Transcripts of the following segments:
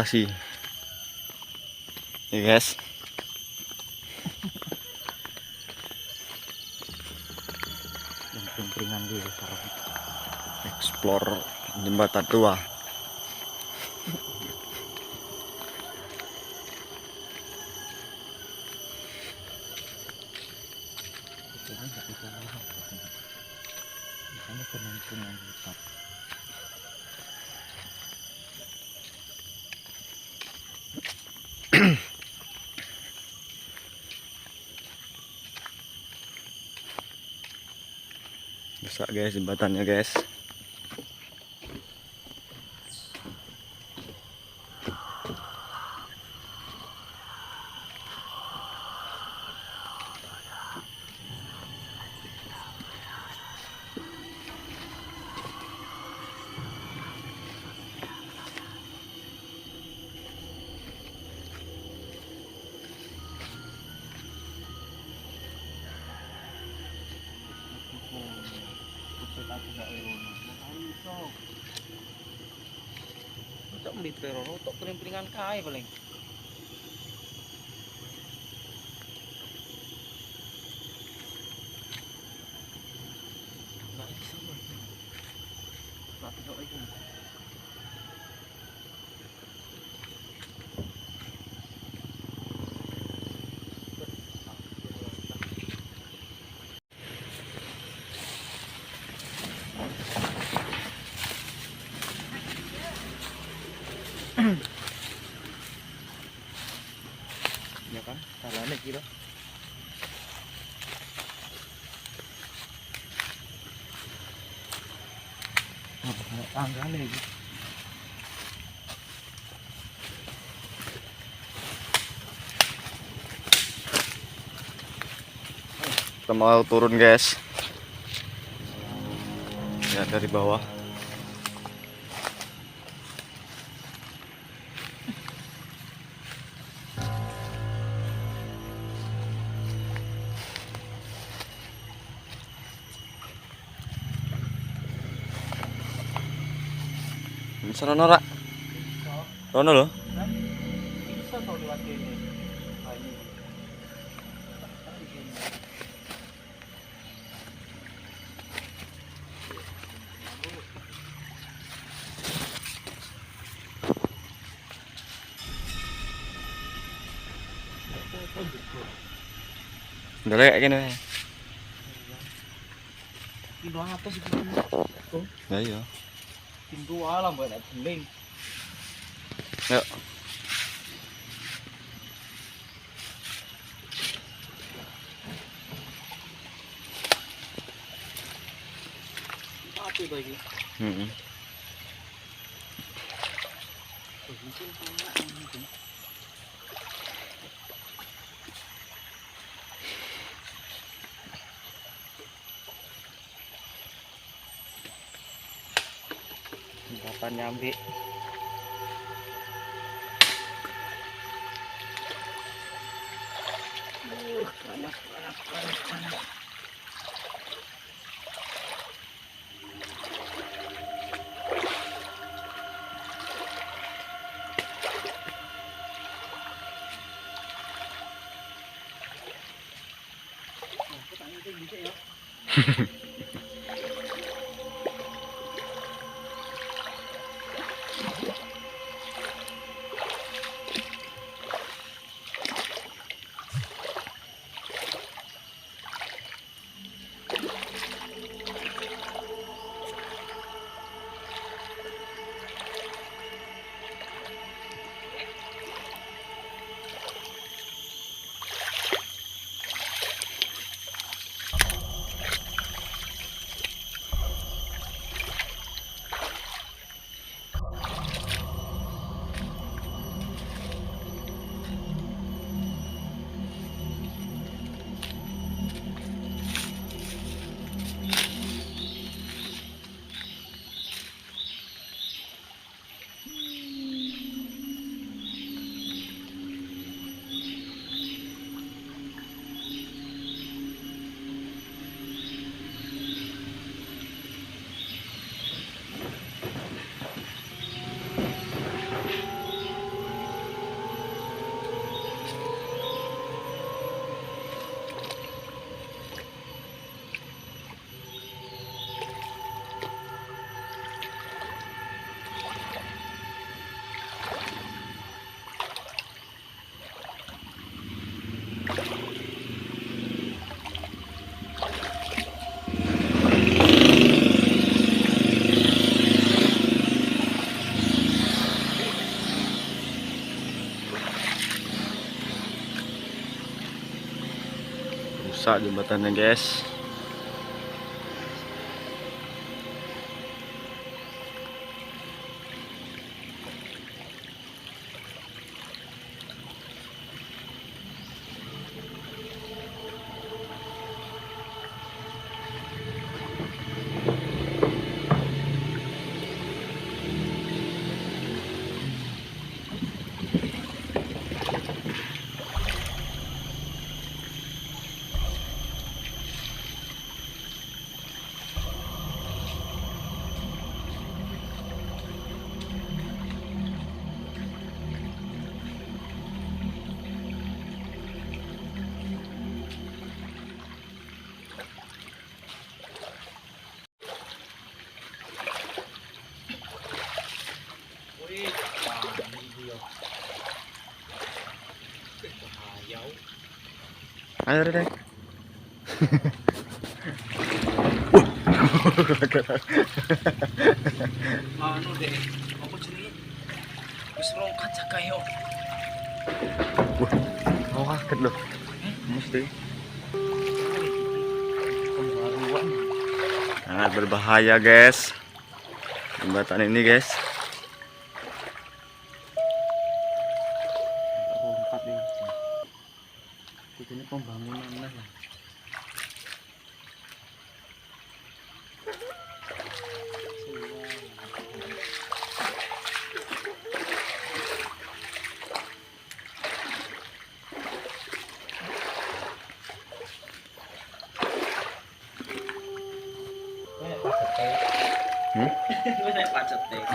lokasi. Ya guys. Cempringan dulu taruh. Explore jembatan tua. Misalnya penampungan hutan. Rusak guys jembatannya guys. Cok beli perono tok pering-peringan kae paling. Nah, iki sama. Nah, tok iki. Ya kan, salahnya kira. Tanggane iki. Kita mau turun guys. Ya dari bawah. Bisa rono rak. Rono loh. Bisa kok lewat kene. Ayo. Udah kayak gini. Pintu atas iki. Ya iya. Pintu alam buat beling. Yuk. Apa itu iki? Heeh. Kapan nyampe? Panas. rusak jembatannya guys. Ayo deh. Anu deh, apa jenenge? Wis rongkat kayo. Wah, kaget loh. Mesti. Sangat berbahaya guys. Jembatan ini guys. Rongkat ya. Ini pembangunan lah. Naik pacet deh.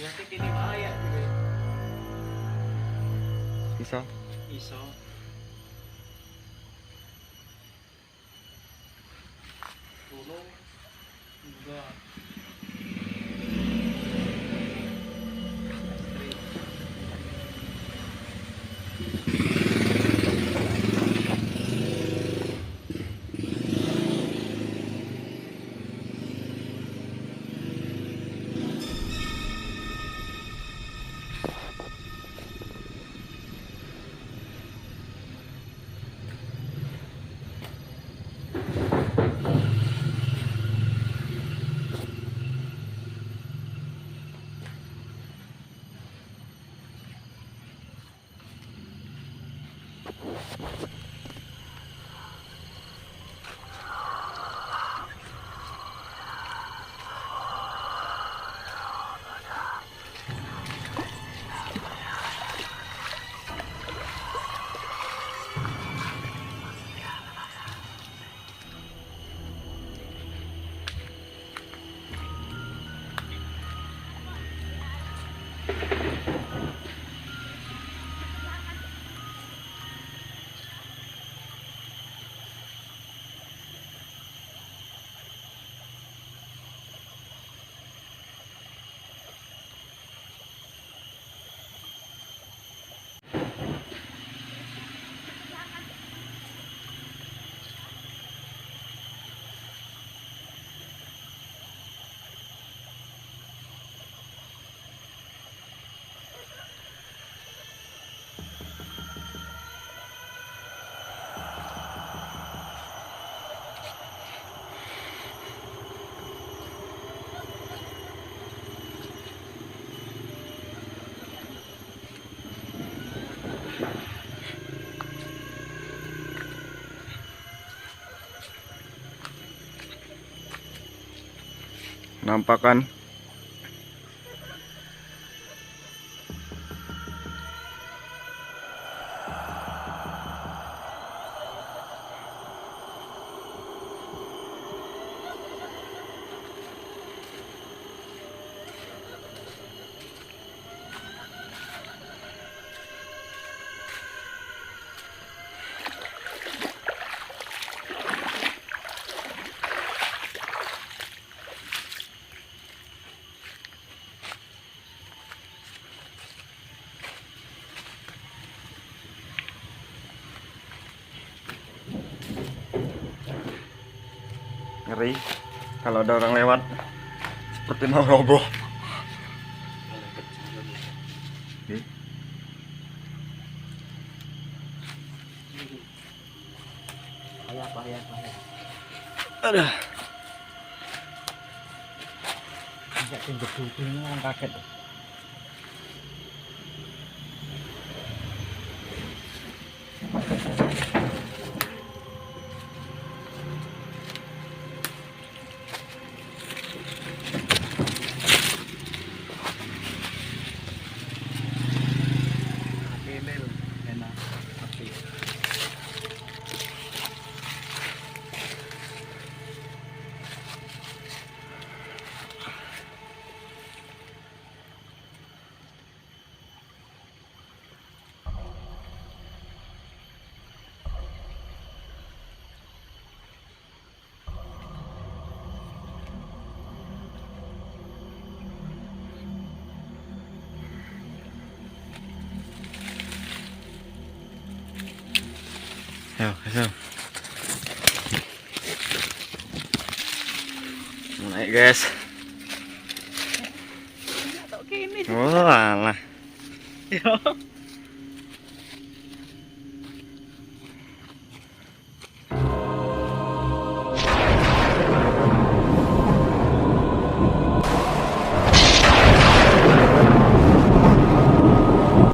Biasa kini bahaya gitu. Bisa. Iso. Tolong. Enggak. Nampakan Ngeri kalau ada orang lewat seperti mau roboh. Ih. Payah. Aduh. Enggak tinggi-tinggi orang kaget. Pilih enak tapi Ayo. Naik guys. tok kene. Oh alah. Yo.